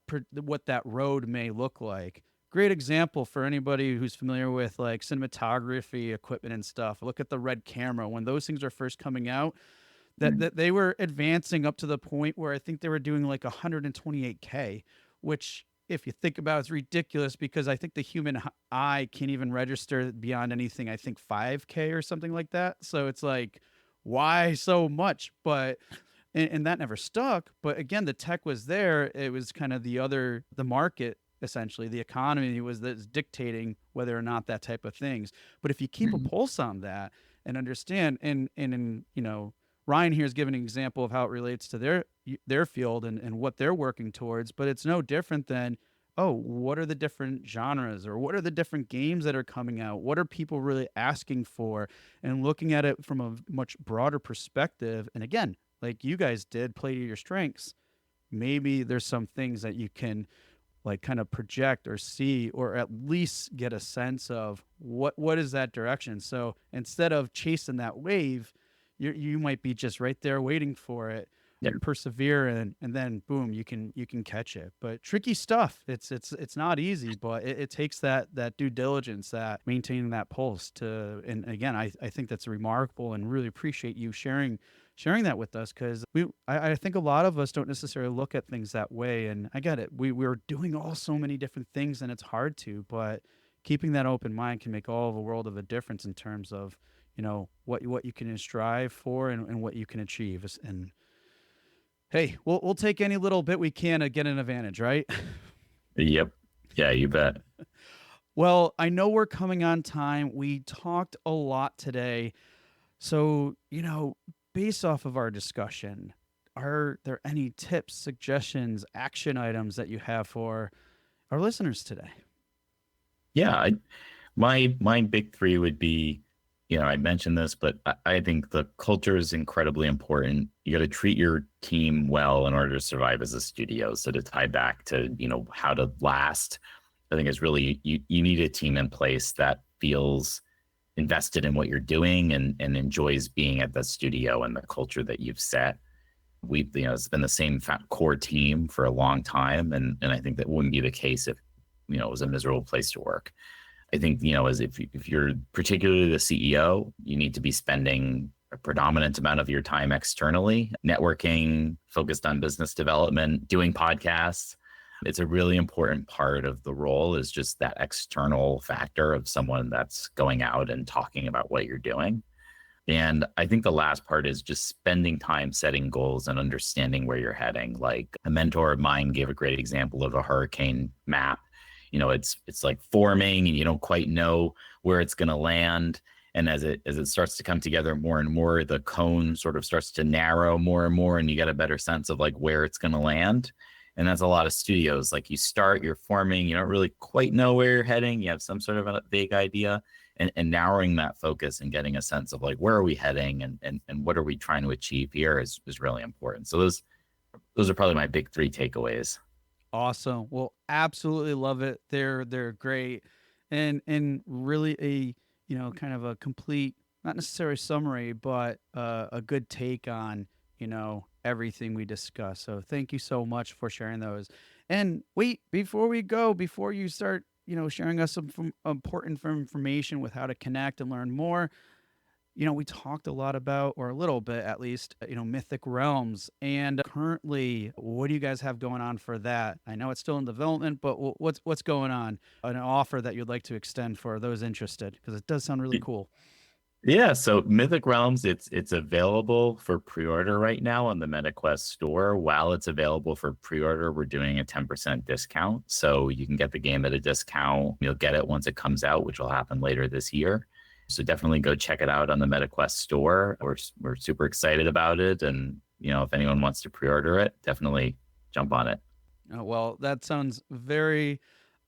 road may look like? Great example for anybody who's familiar with, like, cinematography equipment and stuff. Look at the Red camera. When those things are first coming out, that they were advancing up to the point where I think they were doing like 128K, which, if you think about it, is ridiculous, because I think the human eye can't even register beyond anything, I think 5K or something like that. So it's like, why so much? But and that never stuck. But again, the tech was there. It was kind of the market, essentially the economy was that's dictating whether or not that type of things. But if you keep a pulse on that and understand, and Ryan here is giving an example of how it relates to their field and what they're working towards, but it's no different than, oh, what are the different genres, or what are the different games that are coming out? What are people really asking for? And looking at it from a much broader perspective. And again, like you guys did, play to your strengths. Maybe there's some things that you can, like, kind of project or see, or at least get a sense of what is that direction. So instead of chasing that wave, you might be just right there waiting for it, Yeah. persevere, and then boom, you can catch it. But tricky stuff. It's not easy, but it takes that due diligence, that maintaining that pulse to. And again, I think that's remarkable, and really appreciate you sharing that with us, because I think a lot of us don't necessarily look at things that way. And I get it. We're doing all so many different things, and it's hard to, but keeping that open mind can make all of a world of a difference in terms of, what you can strive for, and what you can achieve. And hey, we'll take any little bit we can to get an advantage, right? Yep. Yeah, you bet. Well, I know we're coming on time. We talked a lot today. So, based off of our discussion, are there any tips, suggestions, action items that you have for our listeners today? Yeah, my big three would be, I mentioned this, but I think the culture is incredibly important. You got to treat your team well in order to survive as a studio. So to tie back to, how to last, I think is really, you need a team in place that feels invested in what you're doing and enjoys being at the studio and the culture that you've set. It's been the same core team for a long time. And I think that wouldn't be the case if, it was a miserable place to work. I think, as if you're particularly the CEO, you need to be spending a predominant amount of your time externally, networking, focused on business development, doing podcasts. It's a really important part of the role, is just that external factor of someone that's going out and talking about what you're doing. And I think the last part is just spending time setting goals and understanding where you're heading. Like, a mentor of mine gave a great example of a hurricane map. It's like forming, and you don't quite know where it's going to land. And as it starts to come together more and more, the cone sort of starts to narrow more and more, and you get a better sense of like where it's going to land. And that's a lot of studios. Like, you're forming, you don't really quite know where you're heading. You have some sort of a vague idea, and narrowing that focus and getting a sense of like, where are we heading, and what are we trying to achieve here is really important. So those are probably my big three takeaways. Awesome. Well, absolutely love it. They're great, and really a, kind of a complete, not necessarily summary, but a good take on, everything we discussed. So thank you so much for sharing those. And wait, before you start, sharing us some important information with how to connect and learn more, we talked a lot about, or a little bit at least, Mythic Realms. And currently, what do you guys have going on for that? I know it's still in development, but what's going on? An offer that you'd like to extend for those interested, because it does sound really cool. Yeah, so Mythic Realms, it's available for pre-order right now on the MetaQuest store. While it's available for pre-order, we're doing a 10% discount. So you can get the game at a discount. You'll get it once it comes out, which will happen later this year. So definitely go check it out on the MetaQuest store. We're super excited about it. And, if anyone wants to pre-order it, definitely jump on it. Oh, well, that sounds very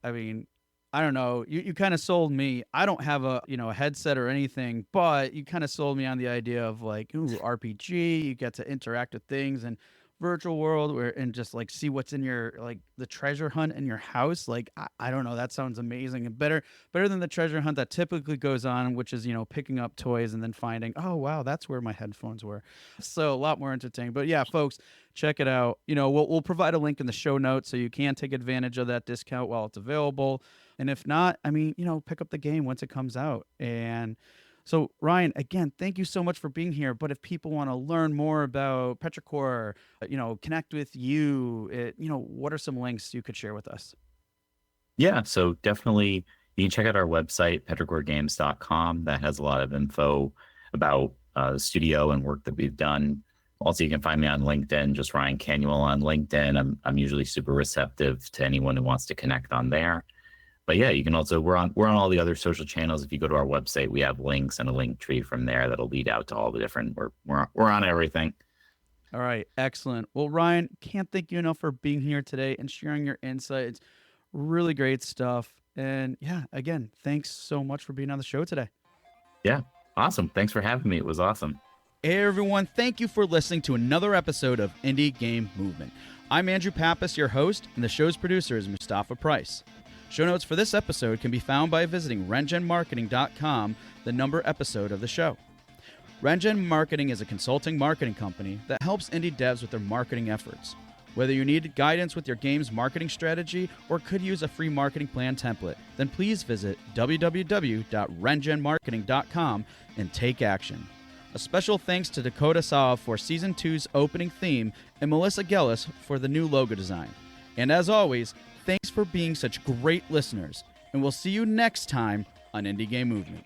I mean, I don't know. You kind of sold me. I don't have a headset or anything, but you kind of sold me on the idea of like, ooh, RPG. You get to interact with things and virtual world where and just like see what's in your like the treasure hunt in your house. Like I don't know. That sounds amazing and better than the treasure hunt that typically goes on, which is picking up toys and then finding, oh wow, that's where my headphones were. So a lot more entertaining. But yeah, folks, check it out. We'll provide a link in the show notes so you can take advantage of that discount while it's available. And if not, I mean, pick up the game once it comes out. And so, Ryan, again, thank you so much for being here. But if people want to learn more about Petrichor, connect with you, what are some links you could share with us? Yeah, so definitely you can check out our website, petrichorgames.com. That has a lot of info about the studio and work that we've done. Also, you can find me on LinkedIn, just Ryan Canuel on LinkedIn. I'm usually super receptive to anyone who wants to connect on there. But yeah, you can also we're on all the other social channels. If you go to our website, we have links and a link tree from there that'll lead out to all the different. We're on everything. All right, excellent. Well, Ryan, can't thank you enough for being here today and sharing your insights. Really great stuff. And yeah, again, thanks so much for being on the show today. Yeah, awesome. Thanks for having me. It was awesome. Hey everyone, thank you for listening to another episode of Indie Game Movement. I'm Andrew Pappas, your host, and the show's producer is Mustafa Price. Show notes for this episode can be found by visiting rengenmarketing.com, the number episode of the show. Rengen Marketing is a consulting marketing company that helps indie devs with their marketing efforts. Whether you need guidance with your game's marketing strategy or could use a free marketing plan template, then please visit www.rengenmarketing.com and take action. A special thanks to Dakota Saw for Season 2's opening theme and Melissa Gellis for the new logo design. And as always, thanks for being such great listeners, and we'll see you next time on Indie Game Movement.